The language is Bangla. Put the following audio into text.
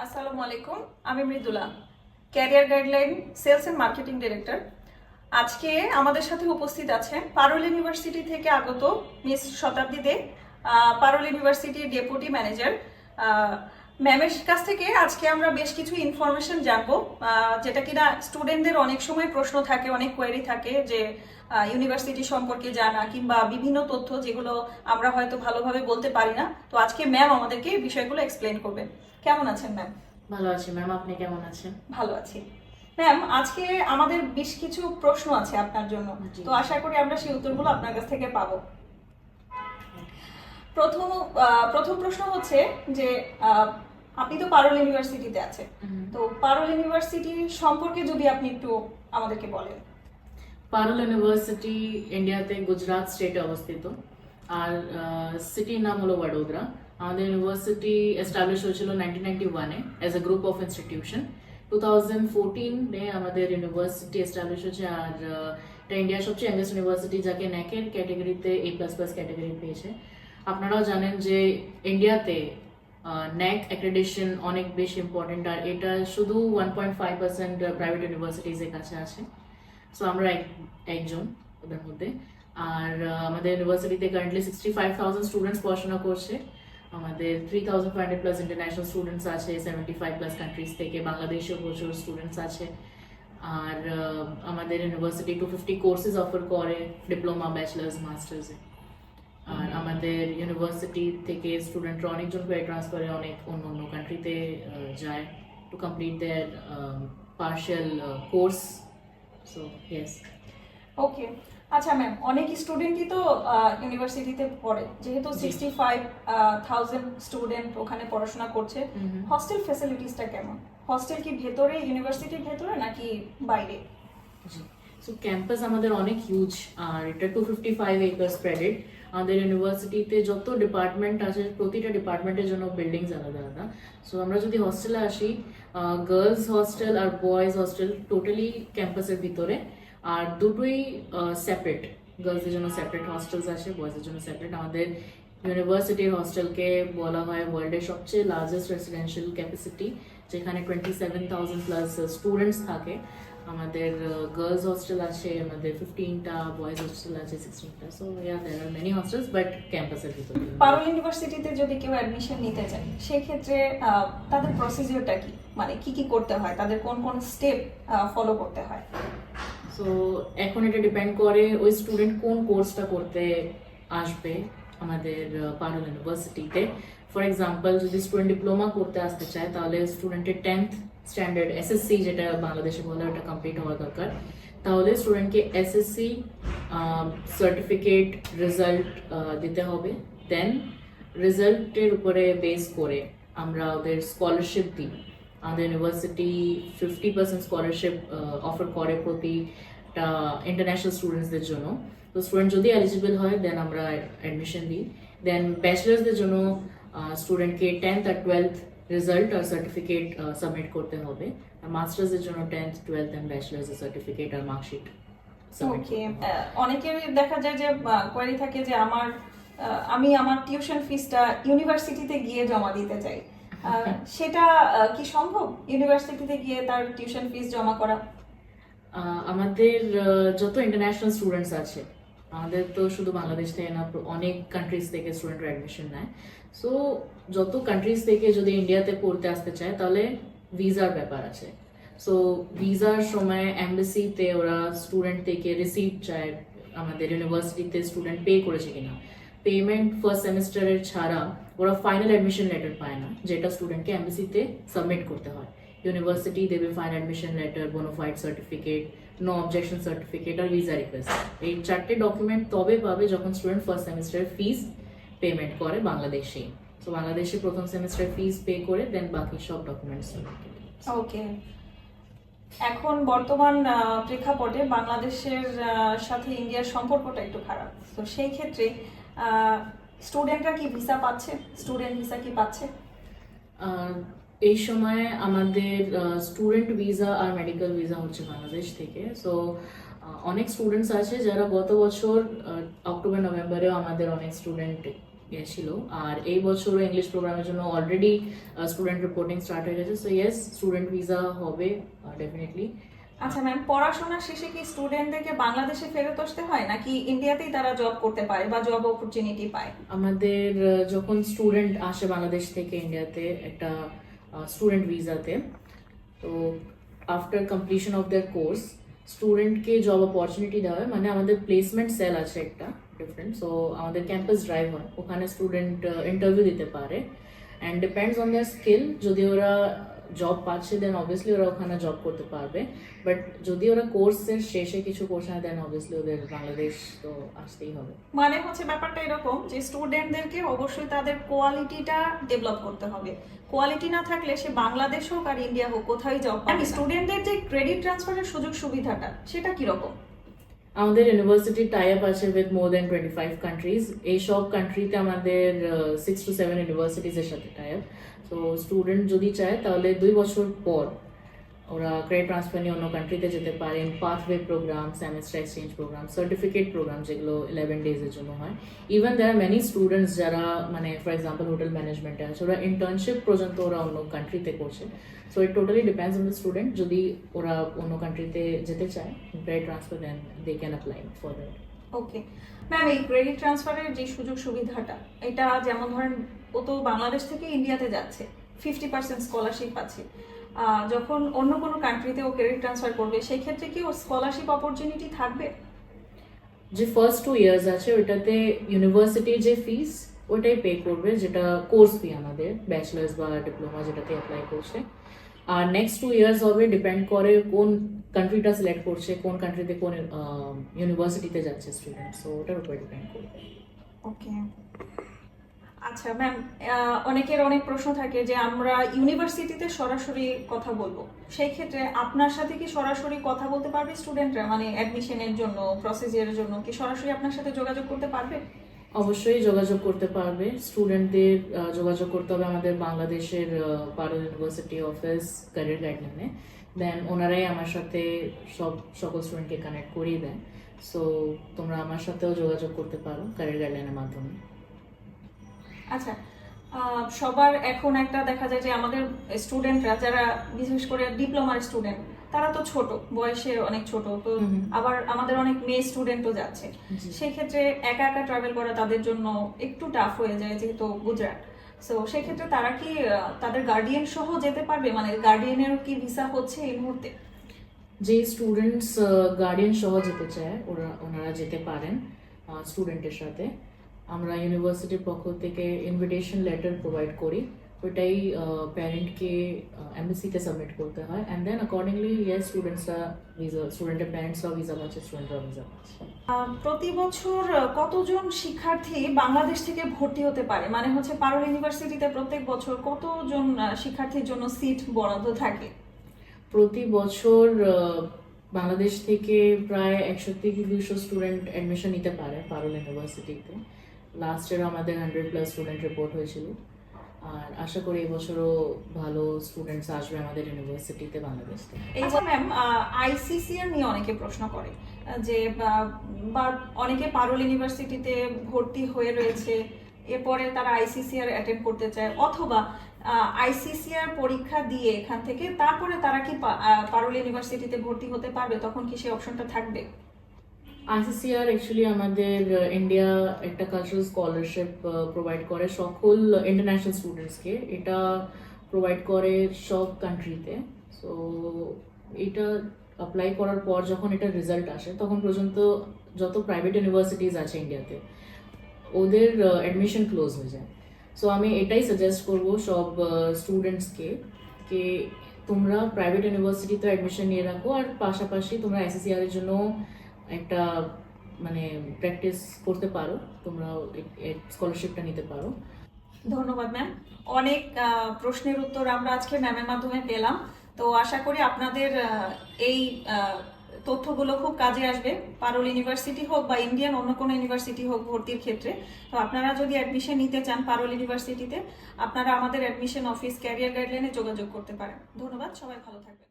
আসসালামু আলাইকুম, আমি Mridula, career guideline sales and marketing director. আজকে আমাদের সাথে উপস্থিত আছেন পারুল ইউনিভার্সিটি থেকে আগত মিস শতাব্দী দে, পারুল ইউনিভার্সিটির ডেপুটি ম্যানেজার। ম্যামের কাছ থেকে আজকে আমরা বেশ কিছু ইনফরমেশন জানবো, যেটা কিনা স্টুডেন্টদের অনেক সময় প্রশ্ন থাকে, অনেক কোয়েরি থাকে যে ইউনিভার্সিটি সম্পর্কে জানা কিংবা বিভিন্ন তথ্য যেগুলো আমরা হয়তো ভালোভাবে বলতে পারি না। তো আজকে ম্যাম আমাদেরকে এই বিষয়গুলো এক্সপ্লেন করবেন। কেমন আছেন ম্যাম? ভালো আছি ম্যাম, আপনি কেমন আছেন? ভালো আছি ম্যাম। আজকে আমাদের বেশ কিছু প্রশ্ন আছে আপনার জন্য, জি। তো আশা করি আমরা সেই উত্তরগুলো আপনার কাছ থেকে পাবো। প্রথম প্রথম প্রশ্ন হচ্ছে যে আপনি তো পারুল ইউনিভার্সিটিতে আছেন, তো পারুল ইউনিভার্সিটি সম্পর্কে যদি আপনি একটু আমাদেরকে বলেন। পারুল ইউনিভার্সিটি ইন্ডিয়াতে গুজরাট স্টেটে অবস্থিত, আর সিটির নাম হলো বডোদরা। আমাদের ইউনিভার্সিটি এস্টাবলিশ হয়েছিল 1991-এ as a group of institution. 2014-এ আমাদের ইউনিভার্সিটি এস্টাবলিশ হয়েছে, আর এটা ইন্ডিয়ার সবচেয়ে ইয়াংগেস্ট ইউনিভার্সিটি, যাকে ন্যাকের ক্যাটাগরিতে A++ ক্যাটাগরি পেয়েছে। আপনারাও জানেন যে ইন্ডিয়াতে ন্যাক অ্যাক্রেডিটেশন অনেক বেশি ইম্পর্টেন্ট, আর এটা শুধু 1.5% প্রাইভেট ইউনিভার্সিটিজের কাছে আছে। সো আমরা একজন ওদের মধ্যে। আর আমাদের ইউনিভার্সিটিতে কারেন্টলি 65,000 স্টুডেন্টস পড়াশোনা করছে। আমাদের 3,500 প্লাস ইন্টারন্যাশনাল স্টুডেন্টস আছে, 75 প্লাস কান্ট্রিজ থেকে, বাংলাদেশেও প্রচুর স্টুডেন্টস আছে। আর আমাদের ইউনিভার্সিটি 250 কোর্সেস অফার করে, ডিপ্লোমা, ব্যাচেলার্স, মাস্টার্সে। আর আমাদের ইউনিভার্সিটি থেকে স্টুডেন্টরা অনেকজন পেয়ে ট্রান্সফারে অনেক অন্য অন্য কান্ট্রিতে যায় to complete their partial course. So yes. Okay, আচ্ছা ম্যাম, অনেক স্টুডেন্টই তো ইউনিভার্সিটিতে পড়ে, যেহেতু 65,000 স্টুডেন্ট ওখানে পড়াশোনা করছে। হস্টেল ফ্যাসিলিটিসটা কেমন? হস্টেল কি ভেতরে, ইউনিভার্সিটির ভেতরে নাকি বাইরে? জি, সো ক্যাম্পাস আমাদের অনেক হিউজ, আর এটা 255 একর স্প্রেডেড। আমাদের ইউনিভার্সিটিতে যত ডিপার্টমেন্ট আছে, প্রতিটা ডিপার্টমেন্টের জন্য বিল্ডিংস আলাদা আলাদা। সো আমরা যদি হস্টেলে আসি, গার্লস হস্টেল আর বয়েজ হস্টেল টোটালি ক্যাম্পাসের ভিতরে, আর দুটোই সেপারেট। গার্লসের জন্য সেপারেট হস্টেলস আছে, বয়েজের জন্য সেপারেট। আমাদের ইউনিভার্সিটির হস্টেলকে বলা হয় ওয়ার্ল্ডের সবচেয়ে লার্জেস্ট রেসিডেন্সিয়াল ক্যাপাসিটি, যেখানে 27,000 প্লাস স্টুডেন্টস থাকে। আমাদের গার্লস হস্টেল আছে আমাদের 15টা, বয়েজ হস্টেল আছে 16টা। So yeah, there are many hostels, but ক্যাম্পাসের ভিতরে। পারুল ইউনিভার্সিটিতে যদি কেউ অ্যাডমিশন নিতে চায়, সেক্ষেত্রে তাদের প্রসিজিওরটা কি, মানে কি কি করতে হয়, তাদের কোন কোন স্টেপ ফলো করতে হয়? সো এখন এটা ডিপেন্ড করে ওই স্টুডেন্ট কোন কোর্সটা করতে আসবে আমাদের পারুল ইউনিভার্সিটিতে। ফর এক্সাম্পল, যদি স্টুডেন্ট ডিপ্লোমা করতে আসতে চায়, তাহলে স্টুডেন্টের 10th স্ট্যান্ডার্ড এসএসসি, যেটা বাংলাদেশে বলে, ওটা কমপ্লিট হওয়া দরকার। তাহলে স্টুডেন্টকে এসএসসি সার্টিফিকেট রেজাল্ট দিতে হবে। দেন রেজাল্টের উপরে বেস করে আমরা ওদের স্কলারশিপ দিই। আমাদের ইউনিভার্সিটি 50% স্কলারশিপ অফার করে প্রতিটা ইন্টারন্যাশনাল স্টুডেন্টসদের জন্য। তো স্টুডেন্ট যদি এলিজিবল হয়, দেন আমরা অ্যাডমিশন দিই। দেন ব্যাচেলার্সদের জন্য স্টুডেন্টকে 10th আর 12th রেজাল্ট আর সার্টিফিকেট সাবমিট করতে হবে। আর মাস্টার্সের জন্য 10th, 12th অ্যান্ড ব্যাচেলার্সের সার্টিফিকেট আর মার্কশিট সাবমিট ওকে, করতে হবে। অনেকের দেখা যায় যে কোয়েরি থাকে যে আমি আমার টিউশন ফিসটা ইউনিভার্সিটিতে গিয়ে জমা দিতে চাই, সেটা কি সম্ভব ইউনিভার্সিটিতে গিয়ে তার টিউশন ফিস জমা করা? আমাদের যত ইন্টারন্যাশনাল স্টুডেন্টস আছে, আমাদের তো শুধু বাংলাদেশ থেকে না, অনেক কান্ট্রিজ থেকে স্টুডেন্টরা অ্যাডমিশন নেয়। সো যত কান্ট্রিজ থেকে যদি ইন্ডিয়াতে পড়তে আসতে চায়, তাহলে ভিসার ব্যাপার আছে। সো ভিসার সময় এমবাসিতে ওরা স্টুডেন্ট থেকে রিসিপ্ট চায় আমাদের ইউনিভার্সিটিতে স্টুডেন্ট পে করেছে কিনা। পেমেন্ট ফার্স্ট সেমিস্টারের ছাড়া ওরা ফাইনাল অ্যাডমিশন লেটার পায় না, যেটা স্টুডেন্টকে এমবাসিতে সাবমিট করতে হয়। ইউনিভার্সিটি দেবে final admission letter, bonafide certificate, no objection certificate আর ভিসা রিকোয়েস্ট। এই 4টে ডকুমেন্ট তবে পাবে যখন স্টুডেন্ট ফার্স্ট সেমিস্টারের ফিস পেমেন্ট করে বাংলাদেশে। তো বাংলাদেশে প্রথম সেমিস্টার ফিস পে করে দেন বাকি সব ডকুমেন্টস। ওকে, এখন বর্তমান প্রেক্ষাপটে বাংলাদেশের সাথে ইন্ডিয়ার সম্পর্কটা একটু খারাপ, তো সেই ক্ষেত্রে স্টুডেন্টরা কি ভিসা পাচ্ছে, স্টুডেন্ট ভিসা কি পাচ্ছে? এই সময় আমাদের স্টুডেন্ট ভিসা আর মেডিকেল ভিসা হচ্ছে বাংলাদেশ থেকে। সো অনেক স্টুডেন্টস আছে যারা গত বছর অক্টোবর নভেম্বরেও আমাদের অনেক স্টুডেন্ট ছিল, আর এই বছরও ইংলিশ প্রোগ্রামের জন্য অলরেডি স্টুডেন্ট রিপোর্টিং স্টার্ট হয়ে গেছে। সো ইয়েস, স্টুডেন্ট ভিসা হবে ডেফিনেটলি। আচ্ছা ম্যাম, পড়াশোনা শেষে কি স্টুডেন্টদেরকে বাংলাদেশে ফেরত আসতে হয় নাকি ইন্ডিয়াতেই তারা জব করতে পারে বা জব অপরচুনিটি পায়? আমাদের যখন স্টুডেন্ট আসে বাংলাদেশ থেকে ইন্ডিয়াতে একটা স্টুডেন্ট ভিসাতে, তো after completion of their course স্টুডেন্টকে জব অপরচুনিটি দেওয়া হয়। মানে আমাদের প্লেসমেন্ট সেল আছে একটা ডিফারেন্ট, সো আমাদের ক্যাম্পাস ড্রাইভ হয়, ওখানে স্টুডেন্ট ইন্টারভিউ দিতে পারে and depends on their skill. যদি ওরা জব পাচ্ছে দেন অবভিয়াসলি ওরা ওখানে জব করতে পারবে, বাট যদি ওরা কোর্সের শেষে কিছু করছে না দেন অবভিয়াসলি ওদের বাংলাদেশ তো আসতেই হবে। মানে হচ্ছে ব্যাপারটা এরকম যে স্টুডেন্টদেরকে অবশ্যই তাদের কোয়ালিটিটা ডেভেলপ করতে হবে। কোয়ালিটি না থাকলে সে বাংলাদেশ হোক আর ইন্ডিয়া হোক কোথায় জব পাবে। স্টুডেন্টদের যে ক্রেডিট ট্রান্সফারের সুযোগ সুবিধাটা সেটা কিরকম? আমাদের ইউনিভার্সিটি টাই আপ আছে উইথ মোর দেন 25 কান্ট্রিজ। এই সব কান্ট্রিতে আমাদের 6 to 7 ইউনিভার্সিটিজের সাথে টাই আপ। সো স্টুডেন্ট যদি চায় তাহলে 2 বছর পর ওরা ক্রেডিট ট্রান্সফার নিয়ে অন্য কান্ট্রিতে যেতে পারেন। Pathway program, semester exchange program, certificate program যেগুলো 11 ডেজের জন্য হয়। Even there are many students যারা মানে ফর এক্সাম্পল হোটেল ম্যানেজমেন্টে আছে, ওরা ইন্টার্নশিপ পর্যন্ত ওরা অন্য কান্ট্রিতে করছে। So it totally depends on the student. যদি ওরা অন্য কান্ট্রিতে যেতে চায় credit transfer, then they can apply for that. Okay ma'am, এই ক্রেডিট ট্রান্সফারের যে সুযোগ সুবিধাটা, এটা যেমন ধরেন ও তো বাংলাদেশ থেকে ইন্ডিয়াতে যাচ্ছে, 50% স্কলারশিপ আছে। যখন অন্য কোনো কান্ট্রিতে ও ক্রেডিট ট্রান্সফার করবে সেই ক্ষেত্রে কি ওর স্কলারশিপ অপরচুনিটি থাকবে? যে ফার্স্ট 2 ইয়ার্স আছে ওইটাতে ইউনিভার্সিটির যে ফিস ওইটাই পে করবে, যেটা কোর্স ফি আমাদের ব্যাচেলার্স বা ডিপ্লোমা যেটাতে অ্যাপ্লাই করছে। আর নেক্সট 2 ইয়ার্স হবে ডিপেন্ড করে কোন কান্ট্রিটা সিলেক্ট করছে, কোন কান্ট্রিতে কোন ইউনিভার্সিটিতে যাচ্ছে স্টুডেন্ট, সো ওটার উপর ডিপেন্ড করবে। ওকে আচ্ছা ম্যাম, অনেকের অনেক প্রশ্ন থাকে যে আমরা ইউনিভার্সিটিতে সরাসরি কথা বলবো, সেই ক্ষেত্রে আপনার সাথে কি সরাসরি কথা বলতে পারবে স্টুডেন্টরা? মানে অ্যাডমিশনের জন্য, প্রসিজিয়ারের জন্য কি সরাসরি আপনার সাথে যোগাযোগ করতে পারবে? অবশ্যই যোগাযোগ করতে পারবে। স্টুডেন্টদের যোগাযোগ করতে হবে আমাদের বাংলাদেশের পারুল ইউনিভার্সিটি অফিস ক্যারিয়ার গাইডলাইনে, দেন ওনারাই আমার সাথে সকল স্টুডেন্টকে কানেক্ট করিয়ে দেন। সো তোমরা আমার সাথেও যোগাযোগ করতে পারো ক্যারিয়ার গাইডলাইনের মাধ্যমে। আচ্ছা, সবার এখন একটা দেখা যায় যে আমাদের স্টুডেন্টরা যারা বিশেষ করে ডিপ্লোমার স্টুডেন্ট, তারা তো ছোট বয়সে, অনেক ছোট তো, আবার আমাদের অনেক মেয়ে স্টুডেন্টও যাচ্ছে। সেই ক্ষেত্রে একা একা ট্রাভেল করা তাদের জন্য একটু টাফ হয়ে যায় যেহেতু গুজরাট। সো সেই ক্ষেত্রে তারা কি তাদের গার্ডিয়ান সহ যেতে পারবে? মানে গার্ডিয়ানেরও কি ভিসা হচ্ছে এই মুহূর্তে? যে স্টুডেন্টস গার্ডিয়ান সহ যেতে চায় ওনারা যেতে পারেন স্টুডেন্টের সাথে। আমরা ইউনিভার্সিটির পক্ষ থেকে ইনভিটেশন লেটার প্রোভাইড করি, ওইটাই প্যারেন্টকে এমবেসিতে সাবমিট করতে হয় অ্যান্ড দেন অ্যাকর্ডিংলি ইয়েস স্টুডেন্টের প্যারেন্টসরাও ভিসা পাচ্ছে, স্টুডেন্টরাও ভিসা পাচ্ছে। প্রতি বছর কতজন শিক্ষার্থী বাংলাদেশ থেকে ভর্তি হতে পারে? মানে হচ্ছে পারুল ইউনিভার্সিটিতে প্রত্যেক বছর কতজন শিক্ষার্থীর জন্য সিট বরাদ্দ থাকে? প্রতি বছর বাংলাদেশ থেকে প্রায় 100 থেকে 200 স্টুডেন্ট অ্যাডমিশন নিতে পারে পারুল ইউনিভার্সিটিতে। লাস্ট ইয়ার আমাদের 100+ স্টুডেন্ট রিপোর্ট হয়েছিল, আর আশা করি এবছরও ভালো স্টুডেন্টস আসবে আমাদের ইউনিভার্সিটিতে বাংলাদেশ থেকে। এই যে ম্যাম, আইসিসিআর নিয়ে অনেকে প্রশ্ন করে যে বা অনেকে পারুল ইউনিভার্সিটিতে ভর্তি হয়ে রয়েছে, এরপরে তারা আইসিসিআর অ্যাটেন্ড করতে চায়, অথবা আইসিসিআর পরীক্ষা দিয়ে এখান থেকে তারপরে তারা কি পারুল ইউনিভার্সিটিতে ভর্তি হতে পারবে? তখন কি সেই অপশনটা থাকবে? আইসিসিআর অ্যাকচুয়ালি আমাদের ইন্ডিয়া একটা কালচারাল স্কলারশিপ প্রোভাইড করে সকল ইন্টারন্যাশনাল স্টুডেন্টসকে। এটা প্রোভাইড করে সব কান্ট্রিতে। সো এটা অ্যাপ্লাই করার পর যখন এটা রেজাল্ট আসে তখন পর্যন্ত যত প্রাইভেট ইউনিভার্সিটিজ আছে ইন্ডিয়াতে ওদের অ্যাডমিশন ক্লোজ হয়ে যায়। সো আমি এটাই সাজেস্ট করব সব স্টুডেন্টসকে যে তোমরা প্রাইভেট ইউনিভার্সিটিতে অ্যাডমিশন নিয়ে রাখো, আর পাশাপাশি তোমরা আইসিসিআর এর জন্য একটা মানে প্র্যাকটিস করতে পারো, তোমরা স্কলারশিপটা নিতে পারো। ধন্যবাদ ম্যাম, অনেক প্রশ্নের উত্তর আমরা আজকে ম্যামের মাধ্যমে পেলাম। তো আশা করি আপনাদের এই তথ্যগুলো খুব কাজে আসবে, পারুল ইউনিভার্সিটি হোক বা ইন্ডিয়ান অন্য কোনো ইউনিভার্সিটি হোক ভর্তির ক্ষেত্রে। তো আপনারা যদি অ্যাডমিশন নিতে চান পারুল ইউনিভার্সিটিতে, আপনারা আমাদের অ্যাডমিশন অফিস ক্যারিয়ার গাইডলাইনে যোগাযোগ করতে পারেন। ধন্যবাদ, সবাই ভালো থাকবেন।